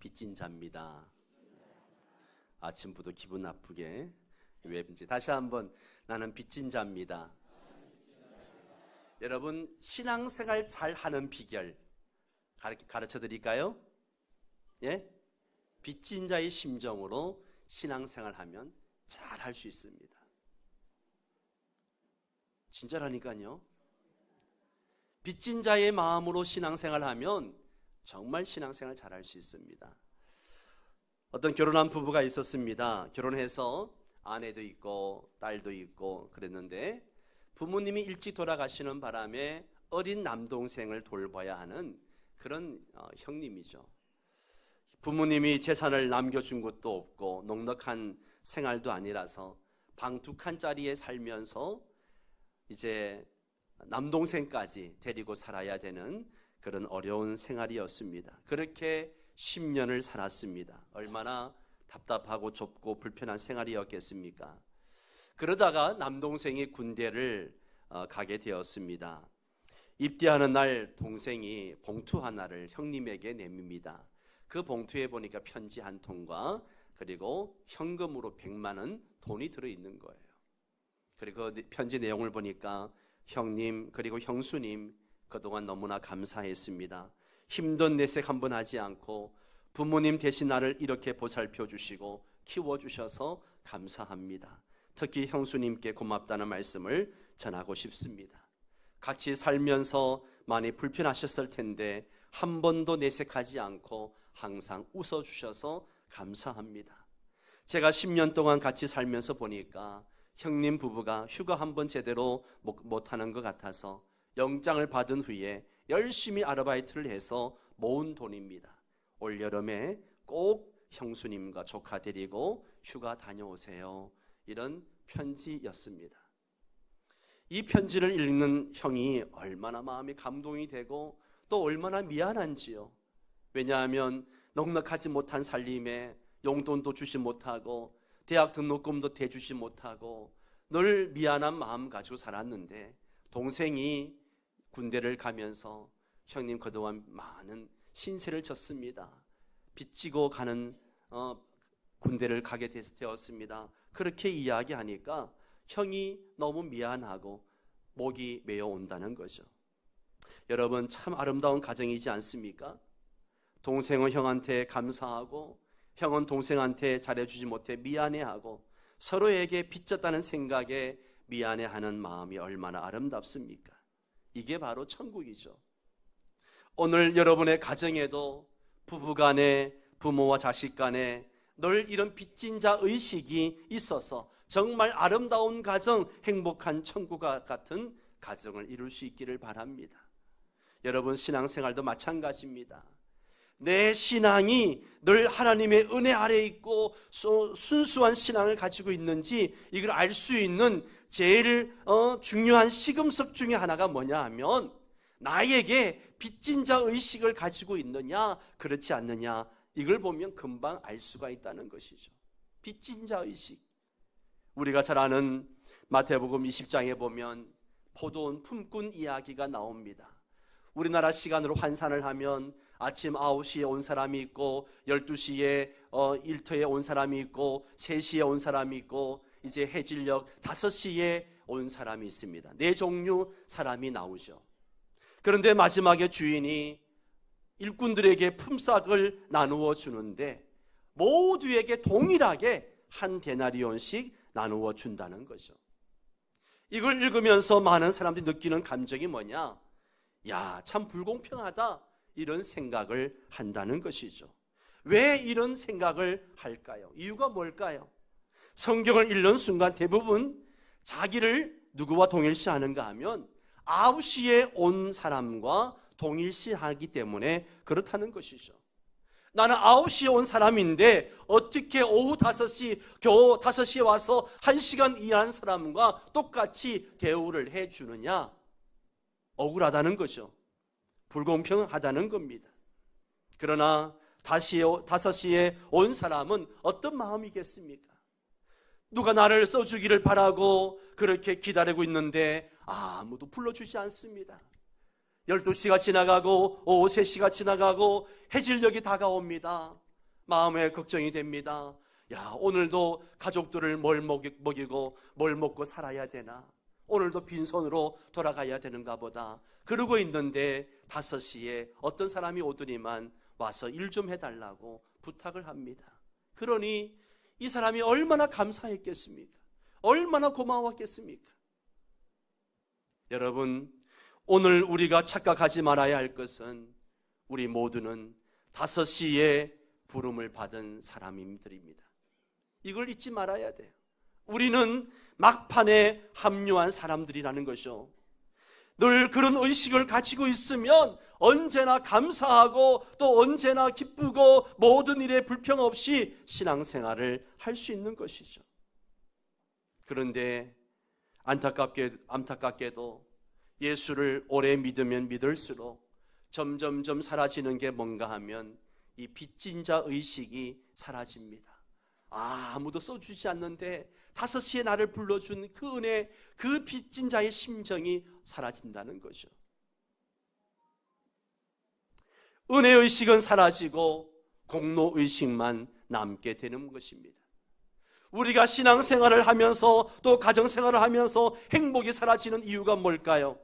빚진 자입니다. 아침부터 기분 나쁘게 왠지 다시 한번 나는 빚진 자입니다. 여러분 신앙생활 잘하는 비결 가르쳐 드릴까요? 예? 빚진 자의 심정으로 신앙생활 하면 잘 할 수 있습니다. 진짜라니까요. 빚진 자의 마음으로 신앙생활 하면 정말 신앙생활 잘 할 수 있습니다. 어떤 결혼한 부부가 있었습니다. 결혼해서 아내도 있고 딸도 있고 그랬는데 부모님이 일찍 돌아가시는 바람에 어린 남동생을 돌봐야 하는 그런 형님이죠. 부모님이 재산을 남겨준 것도 없고 넉넉한 생활도 아니라서 방 2칸짜리에 살면서 이제 남동생까지 데리고 살아야 되는 그런 어려운 생활이었습니다. 그렇게 10년을 살았습니다. 얼마나 답답하고 좁고 불편한 생활이었겠습니까? 그러다가 남동생이 군대를 가게 되었습니다. 입대하는 날 동생이 봉투 하나를 형님에게 내밉니다. 그 봉투에 보니까 편지 한 통과 그리고 현금으로 100만 원 돈이 들어있는 거예요. 그리고 그 편지 내용을 보니까 형님 그리고 형수님 그동안 너무나 감사했습니다. 힘든 내색 한번 하지 않고 부모님 대신 나를 이렇게 보살펴 주시고 키워주셔서 감사합니다. 특히 형수님께 고맙다는 말씀을 전하고 싶습니다. 같이 살면서 많이 불편하셨을 텐데 한 번도 내색하지 않고 항상 웃어주셔서 감사합니다. 제가 10년 동안 같이 살면서 보니까 형님 부부가 휴가 한 번 제대로 못하는 것 같아서 영장을 받은 후에 열심히 아르바이트를 해서 모은 돈입니다. 올여름에 꼭 형수님과 조카 데리고 휴가 다녀오세요. 이런 편지였습니다. 이 편지를 읽는 형이 얼마나 마음이 감동이 되고 또 얼마나 미안한지요. 왜냐하면 넉넉하지 못한 살림에 용돈도 주지 못하고 대학 등록금도 대주지 못하고 늘 미안한 마음 가지고 살았는데 동생이 군대를 가면서 형님 그동안 많은 신세를 졌습니다. 빚지고 가는 군대를 가게 되었습니다. 그렇게 이야기하니까 형이 너무 미안하고 목이 메어 온다는 거죠. 여러분 참 아름다운 가정이지 않습니까? 동생은 형한테 감사하고 형은 동생한테 잘해주지 못해 미안해하고 서로에게 빚졌다는 생각에 미안해하는 마음이 얼마나 아름답습니까? 이게 바로 천국이죠. 오늘 여러분의 가정에도 부부간에 부모와 자식 간에 늘 이런 빚진 자 의식이 있어서 정말 아름다운 가정, 행복한 천국과 같은 가정을 이룰 수 있기를 바랍니다. 여러분 신앙생활도 마찬가지입니다. 내 신앙이 늘 하나님의 은혜 아래에 있고 순수한 신앙을 가지고 있는지 이걸 알 수 있는 제일 중요한 시금석 중에 하나가 뭐냐 하면 나에게 빚진 자 의식을 가지고 있느냐 그렇지 않느냐 이걸 보면 금방 알 수가 있다는 것이죠. 빚진 자 의식. 우리가 잘 아는 마태복음 20장에 보면 포도원 품꾼 이야기가 나옵니다. 우리나라 시간으로 환산을 하면 아침 9시에 온 사람이 있고 12시에 일터에 온 사람이 있고 3시에 온 사람이 있고 이제 해질녘 5시에 온 사람이 있습니다. 4종류 사람이 나오죠. 그런데 마지막에 주인이 일꾼들에게 품삯을 나누어 주는데 모두에게 동일하게 한 데나리온씩 나누어 준다는 거죠. 이걸 읽으면서 많은 사람들이 느끼는 감정이 뭐냐? 야, 참 불공평하다 이런 생각을 한다는 것이죠. 왜 이런 생각을 할까요? 이유가 뭘까요? 성경을 읽는 순간 대부분 자기를 누구와 동일시하는가 하면 9시에 온 사람과 동일시하기 때문에 그렇다는 것이죠. 나는 9시에 온 사람인데 어떻게 오후 5시 겨우 5시에 와서 1시간 일한 사람과 똑같이 대우를 해주느냐? 억울하다는 거죠. 불공평하다는 겁니다. 그러나 5시에 온 사람은 어떤 마음이겠습니까? 누가 나를 써주기를 바라고 그렇게 기다리고 있는데 아무도 불러주지 않습니다. 12시가 지나가고 오후 3시가 지나가고 해질녘이 다가옵니다. 마음에 걱정이 됩니다. 야, 오늘도 가족들을 뭘 먹이고 뭘 먹고 살아야 되나? 오늘도 빈손으로 돌아가야 되는가 보다. 그러고 있는데 5시에 어떤 사람이 오더니만 와서 일 좀 해달라고 부탁을 합니다. 그러니 이 사람이 얼마나 감사했겠습니까? 얼마나 고마웠겠습니까? 여러분, 오늘 우리가 착각하지 말아야 할 것은 우리 모두는 5시에 부름을 받은 사람들입니다. 이걸 잊지 말아야 돼요. 우리는 막판에 합류한 사람들이라는 것이죠. 늘 그런 의식을 가지고 있으면 언제나 감사하고 또 언제나 기쁘고 모든 일에 불평 없이 신앙생활을 할 수 있는 것이죠. 그런데 안타깝게도 예수를 오래 믿으면 믿을수록 점점점 사라지는 게 뭔가 하면 이 빚진 자 의식이 사라집니다. 아무도 써주지 않는데 5시에 나를 불러준 그 은혜, 그 빚진 자의 심정이 사라진다는 거죠. 은혜의식은 사라지고 공로의식만 남게 되는 것입니다. 우리가 신앙생활을 하면서 또 가정생활을 하면서 행복이 사라지는 이유가 뭘까요?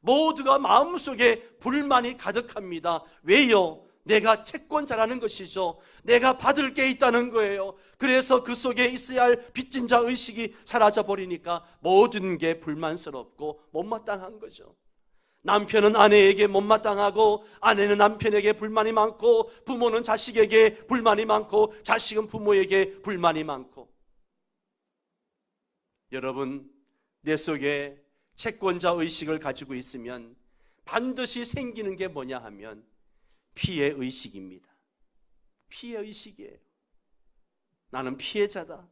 모두가 마음속에 불만이 가득합니다. 왜요? 내가 채권자라는 것이죠. 내가 받을 게 있다는 거예요. 그래서 그 속에 있어야 할 빚진 자 의식이 사라져 버리니까 모든 게 불만스럽고 못마땅한 거죠. 남편은 아내에게 못마땅하고 아내는 남편에게 불만이 많고 부모는 자식에게 불만이 많고 자식은 부모에게 불만이 많고. 여러분, 내 속에 채권자 의식을 가지고 있으면 반드시 생기는 게 뭐냐 하면 피해 의식입니다. 피해 의식이에요. 나는 피해자다.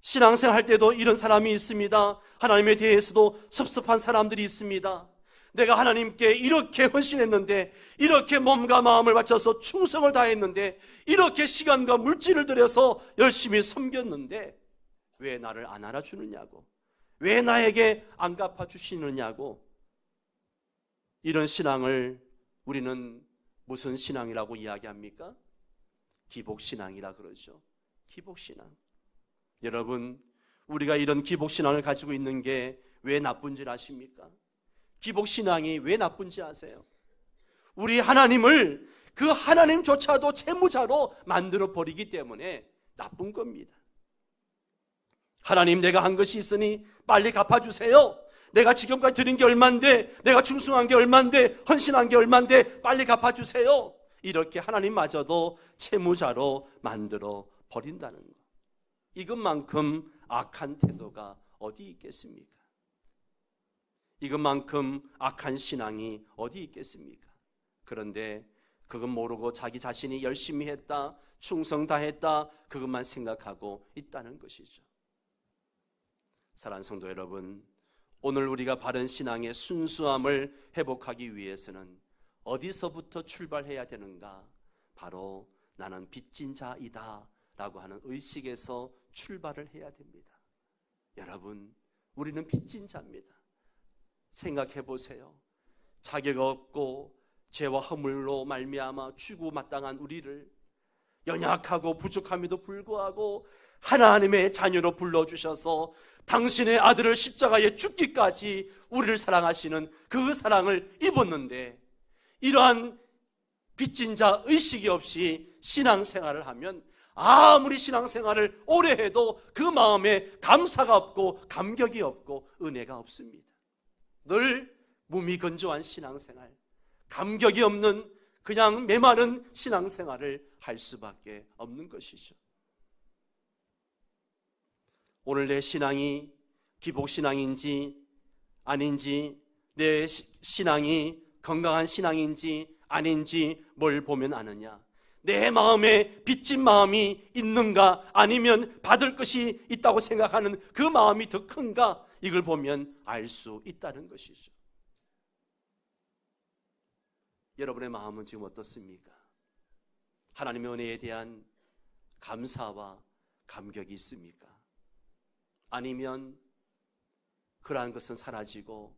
신앙생활 할 때도 이런 사람이 있습니다. 하나님에 대해서도 섭섭한 사람들이 있습니다. 내가 하나님께 이렇게 헌신했는데, 이렇게 몸과 마음을 바쳐서 충성을 다했는데, 이렇게 시간과 물질을 들여서 열심히 섬겼는데 왜 나를 안 알아주느냐고, 왜 나에게 안 갚아주시느냐고. 이런 신앙을 우리는 무슨 신앙이라고 이야기합니까? 기복신앙이라 그러죠. 기복신앙. 여러분, 우리가 이런 기복신앙을 가지고 있는 게 왜 나쁜지 아십니까? 기복신앙이 왜 나쁜지 아세요? 우리 하나님을, 그 하나님조차도 채무자로 만들어 버리기 때문에 나쁜 겁니다. 하나님, 내가 한 것이 있으니 빨리 갚아주세요. 내가 지금까지 드린 게 얼만데, 내가 충성한 게 얼만데, 헌신한 게 얼만데 빨리 갚아주세요. 이렇게 하나님마저도 채무자로 만들어 버린다는 것. 이것만큼 악한 태도가 어디 있겠습니까? 이것만큼 악한 신앙이 어디 있겠습니까? 그런데 그건 모르고 자기 자신이 열심히 했다, 충성 다했다, 그것만 생각하고 있다는 것이죠. 사랑하는 성도 여러분, 오늘 우리가 바른 신앙의 순수함을 회복하기 위해서는 어디서부터 출발해야 되는가? 바로 나는 빚진 자이다 라고 하는 의식에서 출발을 해야 됩니다. 여러분, 우리는 빚진 자입니다. 생각해 보세요. 자격 없고 죄와 허물로 말미암아 죽고 마땅한 우리를 연약하고 부족함에도 불구하고 하나님의 자녀로 불러주셔서 당신의 아들을 십자가에 죽기까지 우리를 사랑하시는 그 사랑을 입었는데, 이러한 빚진 자 의식이 없이 신앙생활을 하면 아무리 신앙생활을 오래 해도 그 마음에 감사가 없고 감격이 없고 은혜가 없습니다. 늘 무미건조한 신앙생활, 감격이 없는 그냥 메마른 신앙생활을 할 수밖에 없는 것이죠. 오늘 내 신앙이 기복신앙인지 아닌지, 내 신앙이 건강한 신앙인지 아닌지 뭘 보면 아느냐? 내 마음에 빚진 마음이 있는가, 아니면 받을 것이 있다고 생각하는 그 마음이 더 큰가, 이걸 보면 알 수 있다는 것이죠. 여러분의 마음은 지금 어떻습니까? 하나님의 은혜에 대한 감사와 감격이 있습니까? 아니면 그러한 것은 사라지고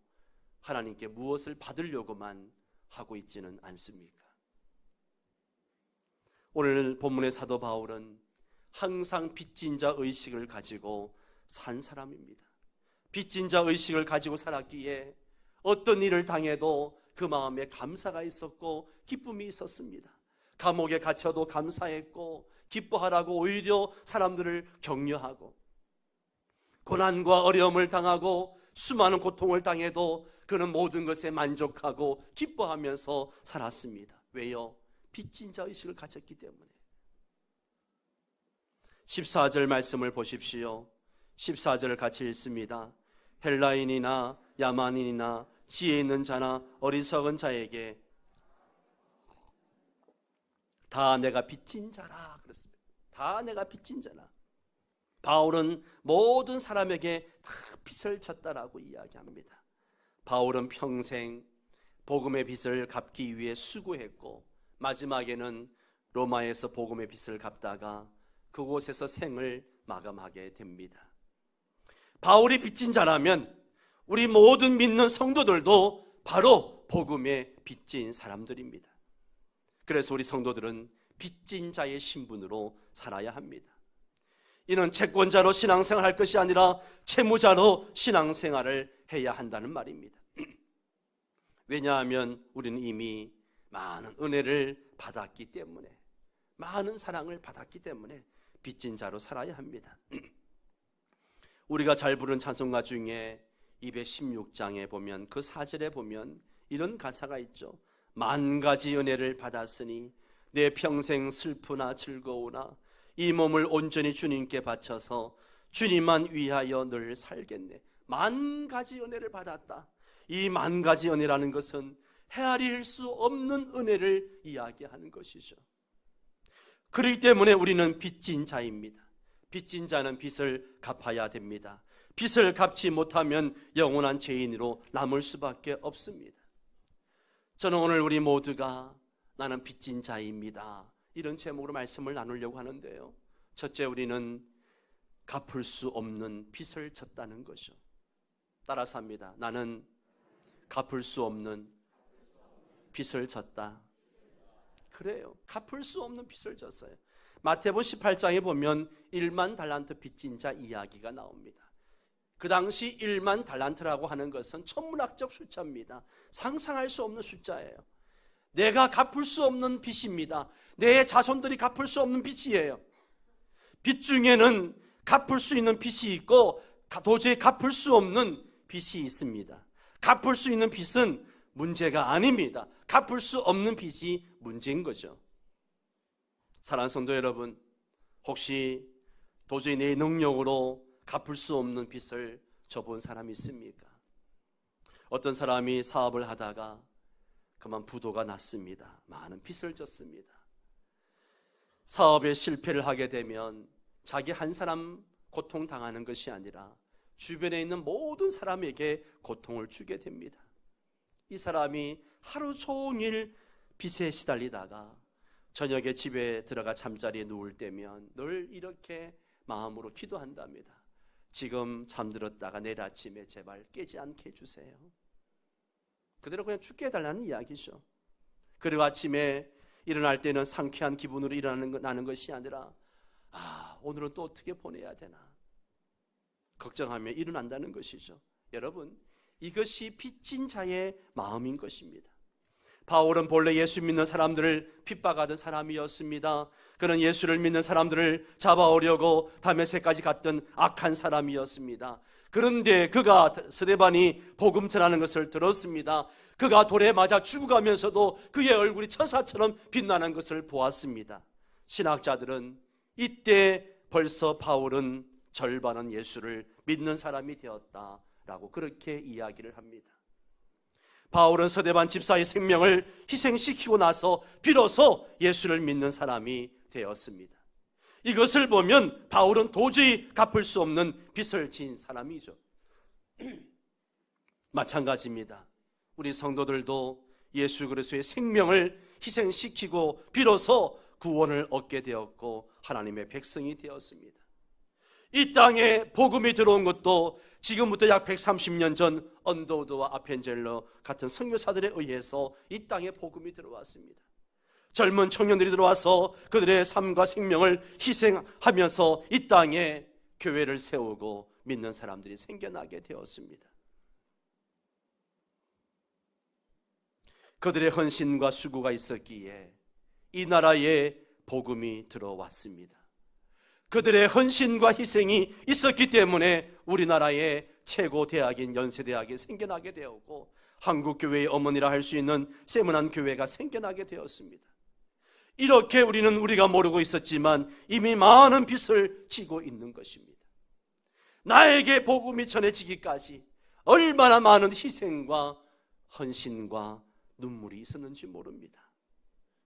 하나님께 무엇을 받으려고만 하고 있지는 않습니까? 오늘 본문의 사도 바울은 항상 빚진 자 의식을 가지고 산 사람입니다. 빚진 자 의식을 가지고 살았기에 어떤 일을 당해도 그 마음에 감사가 있었고 기쁨이 있었습니다. 감옥에 갇혀도 감사했고 기뻐하라고 오히려 사람들을 격려하고, 고난과 어려움을 당하고 수많은 고통을 당해도 그는 모든 것에 만족하고 기뻐하면서 살았습니다. 왜요? 빚진 자 의식을 가졌기 때문에. 14절 말씀을 보십시오. 14절을 같이 읽습니다. 헬라인이나 야만인이나 지혜 있는 자나 어리석은 자에게 다 내가 빚진 자라 그랬습니다. 다 내가 빚진 자라. 바울은 모든 사람에게 다 빚을 졌다라고 이야기합니다. 바울은 평생 복음의 빚을 갚기 위해 수고했고 마지막에는 로마에서 복음의 빚을 갚다가 그곳에서 생을 마감하게 됩니다. 바울이 빚진 자라면 우리 모든 믿는 성도들도 바로 복음의 빚진 사람들입니다. 그래서 우리 성도들은 빚진 자의 신분으로 살아야 합니다. 이는 채권자로 신앙생활할 것이 아니라 채무자로 신앙생활을 해야 한다는 말입니다. 왜냐하면 우리는 이미 많은 은혜를 받았기 때문에, 많은 사랑을 받았기 때문에 빚진 자로 살아야 합니다. 우리가 잘 부른 찬송가 중에 216장에 보면 그 4절에 보면 이런 가사가 있죠. 만 가지 은혜를 받았으니 내 평생 슬프나 즐거우나 이 몸을 온전히 주님께 바쳐서 주님만 위하여 늘 살겠네. 만 가지 은혜를 받았다. 이 만 가지 은혜라는 것은 헤아릴 수 없는 은혜를 이야기하는 것이죠. 그렇기 때문에 우리는 빚진 자입니다. 빚진 자는 빚을 갚아야 됩니다. 빚을 갚지 못하면 영원한 죄인으로 남을 수밖에 없습니다. 저는 오늘 우리 모두가 나는 빚진 자입니다, 이런 제목으로 말씀을 나누려고 하는데요. 첫째, 우리는 갚을 수 없는 빚을 졌다는 것이죠. 따라서 합니다. 나는 갚을 수 없는 빚을 졌다. 그래요. 갚을 수 없는 빚을 졌어요. 마태복음 18장에 보면 1만 달란트 빚진 자 이야기가 나옵니다. 그 당시 1만 달란트라고 하는 것은 천문학적 숫자입니다. 상상할 수 없는 숫자예요. 내가 갚을 수 없는 빚입니다. 내 자손들이 갚을 수 없는 빚이에요. 빚 중에는 갚을 수 있는 빚이 있고 도저히 갚을 수 없는 빚이 있습니다. 갚을 수 있는 빚은 문제가 아닙니다. 갚을 수 없는 빚이 문제인 거죠. 사랑하는 성도 여러분, 혹시 도저히 내 능력으로 갚을 수 없는 빚을 져본 사람이 있습니까? 어떤 사람이 사업을 하다가 그만 부도가 났습니다. 많은 빚을 졌습니다. 사업에 실패를 하게 되면 자기 한 사람 고통당하는 것이 아니라 주변에 있는 모든 사람에게 고통을 주게 됩니다. 이 사람이 하루 종일 빚에 시달리다가 저녁에 집에 들어가 잠자리에 누울 때면 늘 이렇게 마음으로 기도한답니다. 지금 잠들었다가 내일 아침에 제발 깨지 않게 해주세요. 그대로 그냥 죽게 해달라는 이야기죠. 그리고 아침에 일어날 때는 상쾌한 기분으로 일어나는 것이 아니라 오늘은 또 어떻게 보내야 되나 걱정하며 일어난다는 것이죠. 여러분, 이것이 빚진 자의 마음인 것입니다. 바울은 본래 예수 믿는 사람들을 핍박하던 사람이었습니다. 그는 예수를 믿는 사람들을 잡아오려고 다메섹까지 갔던 악한 사람이었습니다. 그런데 그가 스데반이 복음 전하는 것을 들었습니다. 그가 돌에 맞아 죽어가면서도 그의 얼굴이 천사처럼 빛나는 것을 보았습니다. 신학자들은 이때 벌써 바울은 절반은 예수를 믿는 사람이 되었다라고 그렇게 이야기를 합니다. 바울은 스데반 집사의 생명을 희생시키고 나서 비로소 예수를 믿는 사람이 되었습니다. 이것을 보면 바울은 도저히 갚을 수 없는 빚을 진 사람이죠. 마찬가지입니다. 우리 성도들도 예수 그리스도의 생명을 희생시키고 비로소 구원을 얻게 되었고 하나님의 백성이 되었습니다. 이 땅에 복음이 들어온 것도 지금부터 약 130년 전 언더우드와 아펜젤러 같은 선교사들에 의해서 이 땅에 복음이 들어왔습니다. 젊은 청년들이 들어와서 그들의 삶과 생명을 희생하면서 이 땅에 교회를 세우고 믿는 사람들이 생겨나게 되었습니다. 그들의 헌신과 수고가 있었기에 이 나라에 복음이 들어왔습니다. 그들의 헌신과 희생이 있었기 때문에 우리나라의 최고 대학인 연세대학이 생겨나게 되었고 한국교회의 어머니라 할 수 있는 세문안 교회가 생겨나게 되었습니다. 이렇게 우리가 모르고 있었지만 이미 많은 빚을 지고 있는 것입니다. 나에게 복음이 전해지기까지 얼마나 많은 희생과 헌신과 눈물이 있었는지 모릅니다.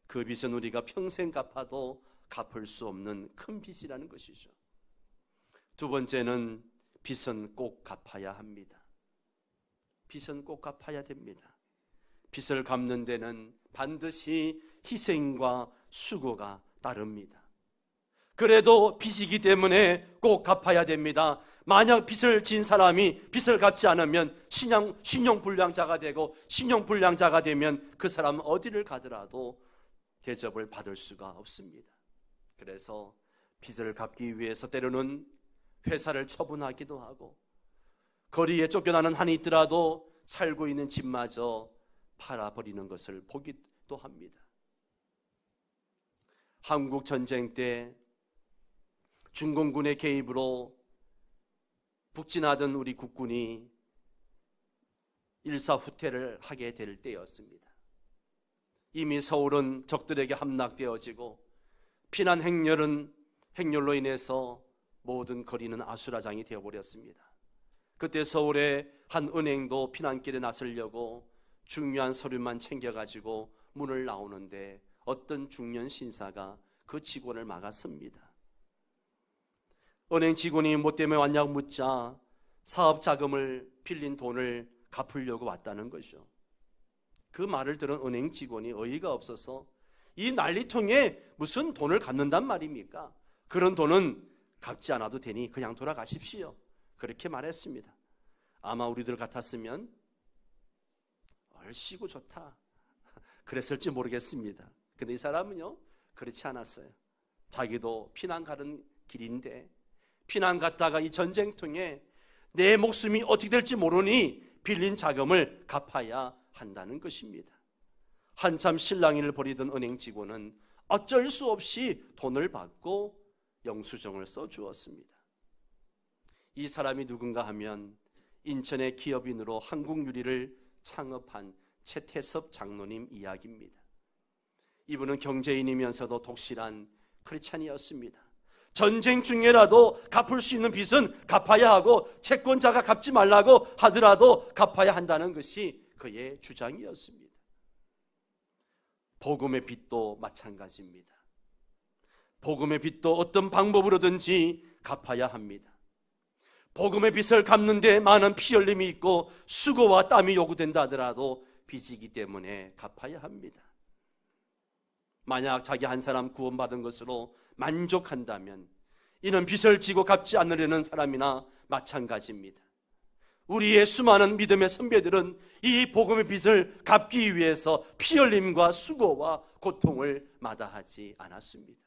그 빚은 우리가 평생 갚아도 갚을 수 없는 큰 빚이라는 것이죠. 두 번째는 빚은 꼭 갚아야 합니다. 빚은 꼭 갚아야 됩니다. 빚을 갚는 데는 반드시 희생과 수고가 따릅니다. 그래도 빚이기 때문에 꼭 갚아야 됩니다. 만약 빚을 진 사람이 빚을 갚지 않으면 신용불량자가 되고 신용불량자가 되면 그 사람은 어디를 가더라도 대접을 받을 수가 없습니다. 그래서 빚을 갚기 위해서 때로는 회사를 처분하기도 하고 거리에 쫓겨나는 한이 있더라도 살고 있는 집마저 팔아버리는 것을 보기도 합니다. 한국 전쟁 때 중공군의 개입으로 북진하던 우리 국군이 일사후퇴를 하게 될 때였습니다. 이미 서울은 적들에게 함락되어지고 피난 행렬로 인해서 모든 거리는 아수라장이 되어버렸습니다. 그때 서울의 한 은행도 피난길에 나서려고 중요한 서류만 챙겨가지고 문을 나오는데 어떤 중년 신사가 그 직원을 막았습니다. 은행 직원이 뭐 때문에 왔냐고 묻자 사업 자금을 빌린 돈을 갚으려고 왔다는 거죠. 그 말을 들은 은행 직원이 어이가 없어서 이 난리통에 무슨 돈을 갚는단 말입니까? 그런 돈은 갚지 않아도 되니 그냥 돌아가십시오. 그렇게 말했습니다. 아마 우리들 같았으면 얼씨구 좋다 그랬을지 모르겠습니다. 근데 이 사람은요 그렇지 않았어요. 자기도 피난 가는 길인데 피난 갔다가 이 전쟁통에 내 목숨이 어떻게 될지 모르니 빌린 자금을 갚아야 한다는 것입니다. 한참 실랑이를 벌이던 은행 직원은 어쩔 수 없이 돈을 받고 영수증을 써주었습니다. 이 사람이 누군가 하면 인천의 기업인으로 한국유리를 창업한 최태섭 장로님 이야기입니다. 이분은 경제인이면서도 독실한 크리스찬이었습니다. 전쟁 중에라도 갚을 수 있는 빚은 갚아야 하고 채권자가 갚지 말라고 하더라도 갚아야 한다는 것이 그의 주장이었습니다. 복음의 빚도 마찬가지입니다. 복음의 빚도 어떤 방법으로든지 갚아야 합니다. 복음의 빚을 갚는 데 많은 피 흘림이 있고 수고와 땀이 요구된다 하더라도 빚이기 때문에 갚아야 합니다. 만약 자기 한 사람 구원받은 것으로 만족한다면 이는 빚을 지고 갚지 않으려는 사람이나 마찬가지입니다. 우리의 수많은 믿음의 선배들은 이 복음의 빚을 갚기 위해서 피 흘림과 수고와 고통을 마다하지 않았습니다.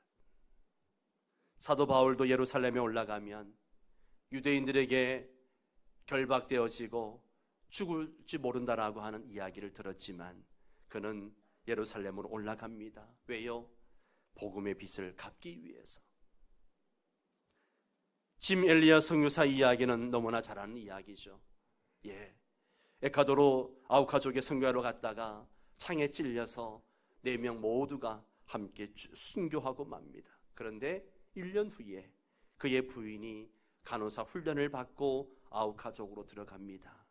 사도 바울도 예루살렘에 올라가면 유대인들에게 결박되어지고 죽을지 모른다라고 하는 이야기를 들었지만 그는 예루살렘으로 올라갑니다. 왜요? 복음의 빚을 갚기 위해서. 짐 엘리엇 선교사 이야기는 너무나 잘 아는 이야기죠. 에콰도르 아우카족에 선교하러 갔다가 창에 찔려서 4명 모두가 함께 순교하고 맙니다. 그런데 1년 후에 그의 부인이 간호사 훈련을 받고 아우카족으로 들어갑니다.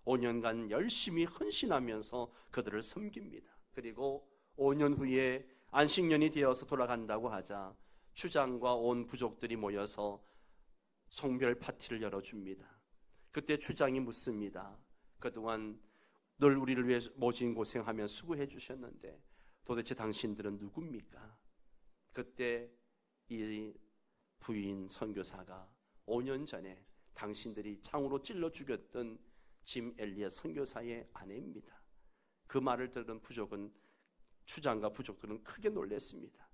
5년간 열심히 헌신하면서 그들을 섬깁니다. 그리고 5년 후에 안식년이 되어서 돌아간다고 하자 추장과 온 부족들이 모여서 송별 파티를 열어줍니다. 그때 추장이 묻습니다. 그동안 늘 우리를 위해 모진 고생하며 수고해 주셨는데 도대체 당신들은 누굽니까? 그때 이 부인 선교사가 5년 전에 당신들이 창으로 찔러 죽였던 짐 엘리엇 선교사의 아내입니다. 그 말을 들은 부족은 추장과 부족들은 크게 놀랐습니다.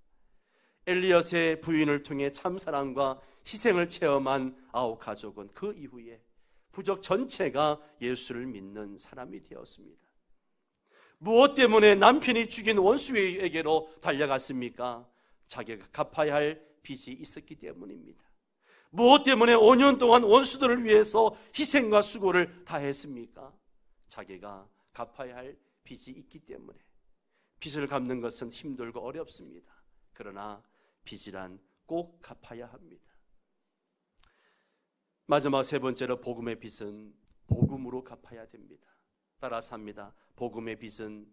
엘리엇의 부인을 통해 참사랑과 희생을 체험한 9가족은 그 이후에 부족 전체가 예수를 믿는 사람이 되었습니다. 무엇 때문에 남편이 죽인 원수에게로 달려갔습니까? 자기가 갚아야 할 빚이 있었기 때문입니다. 무엇 때문에 5년 동안 원수들을 위해서 희생과 수고를 다했습니까? 자기가 갚아야 할 빚이 있기 때문에. 빚을 갚는 것은 힘들고 어렵습니다. 그러나 빚이란 꼭 갚아야 합니다. 마지막 세 번째로 복음의 빚은 복음으로 갚아야 됩니다. 따라서 합니다. 복음의 빚은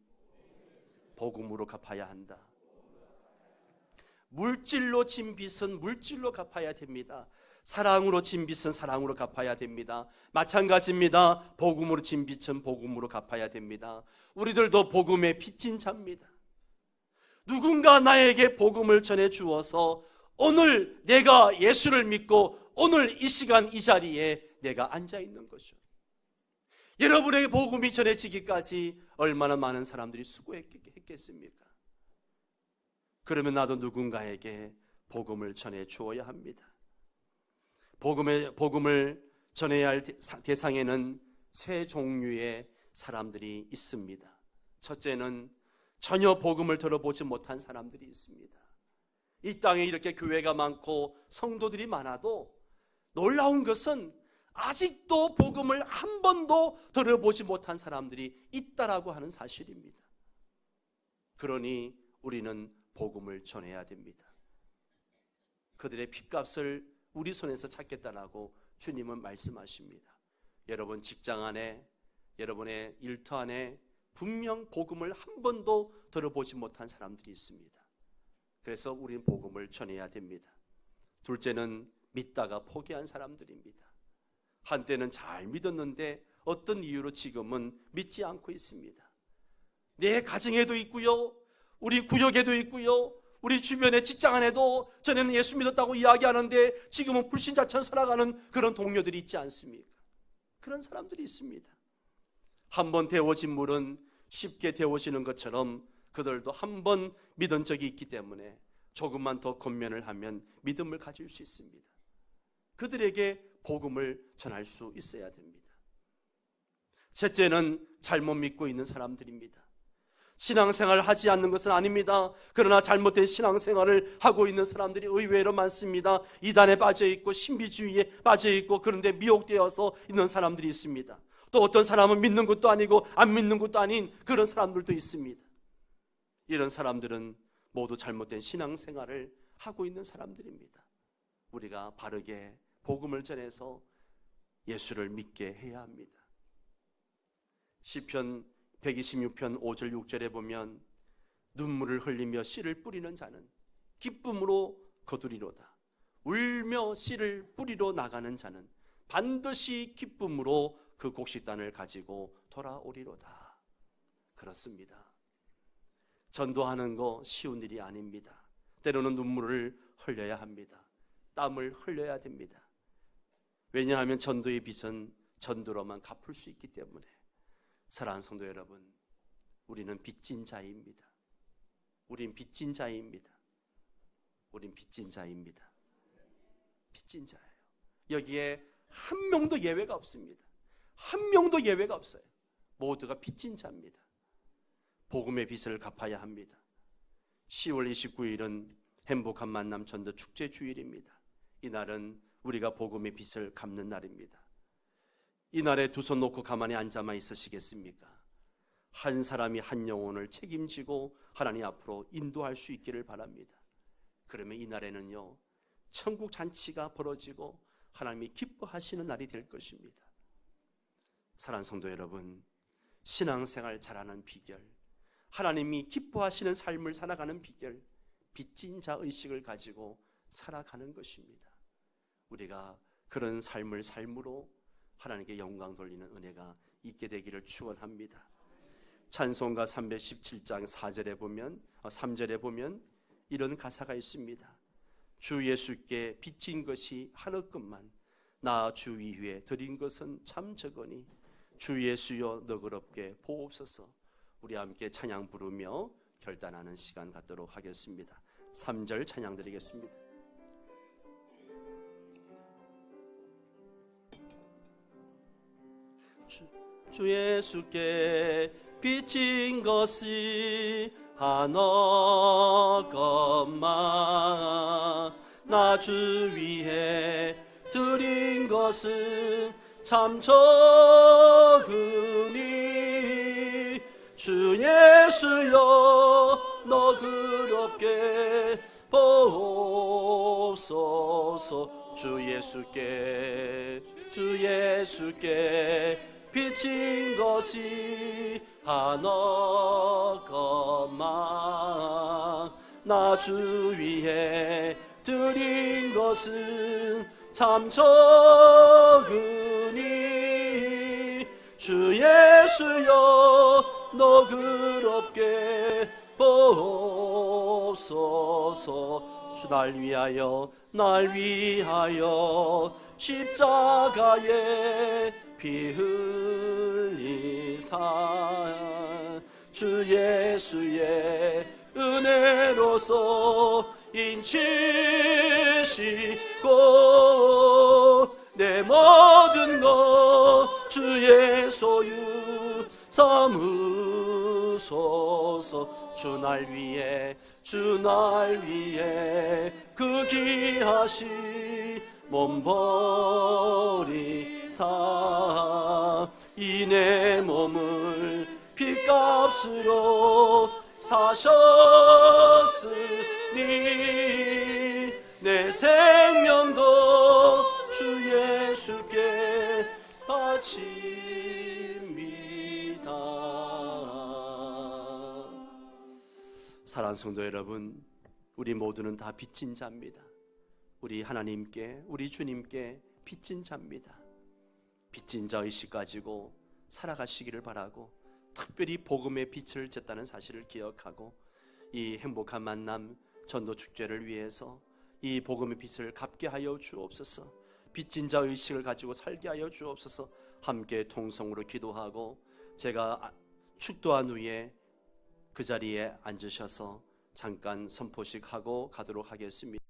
복음으로 갚아야 한다. 물질로 진 빚은 물질로 갚아야 됩니다. 사랑으로 진 빚은 사랑으로 갚아야 됩니다. 마찬가지입니다. 복음으로 진 빚은 복음으로 갚아야 됩니다. 우리들도 복음의 빚진 자입니다. 누군가 나에게 복음을 전해 주어서 오늘 내가 예수를 믿고 오늘 이 시간 이 자리에 내가 앉아 있는 거죠. 여러분에게 복음이 전해지기까지 얼마나 많은 사람들이 수고했겠습니까? 그러면 나도 누군가에게 복음을 전해 주어야 합니다. 복음을 전해야 할 대상에는 세 종류의 사람들이 있습니다. 첫째는 전혀 복음을 들어보지 못한 사람들이 있습니다. 이 땅에 이렇게 교회가 많고 성도들이 많아도 놀라운 것은 아직도 복음을 한 번도 들어보지 못한 사람들이 있다라고 하는 사실입니다. 그러니 우리는 복음을 전해야 됩니다. 그들의 핏값을 우리 손에서 찾겠다라고 주님은 말씀하십니다. 여러분 직장 안에, 여러분의 일터 안에 분명 복음을 한 번도 들어보지 못한 사람들이 있습니다. 그래서 우리는 복음을 전해야 됩니다. 둘째는 믿다가 포기한 사람들입니다. 한때는 잘 믿었는데 어떤 이유로 지금은 믿지 않고 있습니다. 내 가정에도 있고요, 우리 구역에도 있고요, 우리 주변의 직장 안에도 전에는 예수 믿었다고 이야기하는데 지금은 불신자처럼 살아가는 그런 동료들이 있지 않습니까? 그런 사람들이 있습니다. 한번 데워진 물은 쉽게 데워지는 것처럼 그들도 한번 믿은 적이 있기 때문에 조금만 더 권면을 하면 믿음을 가질 수 있습니다. 그들에게 복음을 전할 수 있어야 됩니다. 셋째는 잘못 믿고 있는 사람들입니다. 신앙생활을 하지 않는 것은 아닙니다. 그러나 잘못된 신앙생활을 하고 있는 사람들이 의외로 많습니다. 이단에 빠져있고 신비주의에 빠져있고 그런데 미혹되어서 있는 사람들이 있습니다. 또 어떤 사람은 믿는 것도 아니고 안 믿는 것도 아닌 그런 사람들도 있습니다. 이런 사람들은 모두 잘못된 신앙생활을 하고 있는 사람들입니다. 우리가 바르게 복음을 전해서 예수를 믿게 해야 합니다. 시편 126편 5절 6절에 보면 눈물을 흘리며 씨를 뿌리는 자는 기쁨으로 거두리로다. 울며 씨를 뿌리러 나가는 자는 반드시 기쁨으로 그 곡식단을 가지고 돌아오리로다. 그렇습니다. 전도하는 거 쉬운 일이 아닙니다. 때로는 눈물을 흘려야 합니다. 땀을 흘려야 됩니다. 왜냐하면 전도의 빚은 전도로만 갚을 수 있기 때문에. 사랑하는 성도 여러분, 우리는 빚진 자입니다. 우린 빚진 자입니다. 우린 빚진 자입니다. 빚진 자예요. 여기에 한 명도 예외가 없습니다. 한 명도 예외가 없어요. 모두가 빚진 자입니다. 복음의 빚을 갚아야 합니다. 10월 29일은 행복한 만남 전도 축제 주일입니다. 이날은 우리가 복음의 빚을 갚는 날입니다. 이날에 두 손 놓고 가만히 앉아만 있으시겠습니까? 한 사람이 한 영혼을 책임지고 하나님 앞으로 인도할 수 있기를 바랍니다. 그러면 이날에는요, 천국 잔치가 벌어지고 하나님이 기뻐하시는 날이 될 것입니다. 사랑하는 성도 여러분, 신앙생활 잘하는 비결, 하나님이 기뻐하시는 삶을 살아가는 비결, 빚진 자 의식을 가지고 살아가는 것입니다. 우리가 그런 삶을 삶으로 하나님께 영광 돌리는 은혜가 있게 되기를 축원합니다. 찬송가 317장 3절에 보면 이런 가사가 있습니다. 주 예수께 빚진 것이 하늘것만 나 주 위에 드린 것은 참 적으니 주 예수여 너그럽게 보옵소서. 우리 함께 찬양 부르며 결단하는 시간 갖도록 하겠습니다. 3절 찬양 드리겠습니다. 주 예수께 비친 것이 하나것만, 나 주 위해 드린 것은 참 적으니, 주 예수여 너그럽게 보옵소서. 주 예수께 비친 것이 하나것만, 나 주 위해 드린 것은 참 적으니, 주 예수여 너그럽게 보옵소서. 주 날 위하여 십자가에 피 흘리사, 주 예수의 은혜로서 인치시고, 내 모든 것 주의 소유 삼으소서. 주 날 위해 그 귀하신 몸 버리사, 이 내 몸을 핏값으로 사셨으니, 내 생명도 주 예수께 바칩니다. 사랑하는 성도 여러분, 우리 모두는 다 빚진 자입니다. 우리 하나님께, 우리 주님께 빚진 자입니다. 빚진 자 의식 가지고 살아가시기를 바라고, 특별히 복음의 빛을 쬐다는 사실을 기억하고, 이 행복한 만남 전도 축제를 위해서 이 복음의 빛을 갚게 하여 주옵소서. 빚진 자 의식을 가지고 살게 하여 주옵소서. 함께 통성으로 기도하고, 제가 축도한 후에 그 자리에 앉으셔서 잠깐 선포식 하고 가도록 하겠습니다.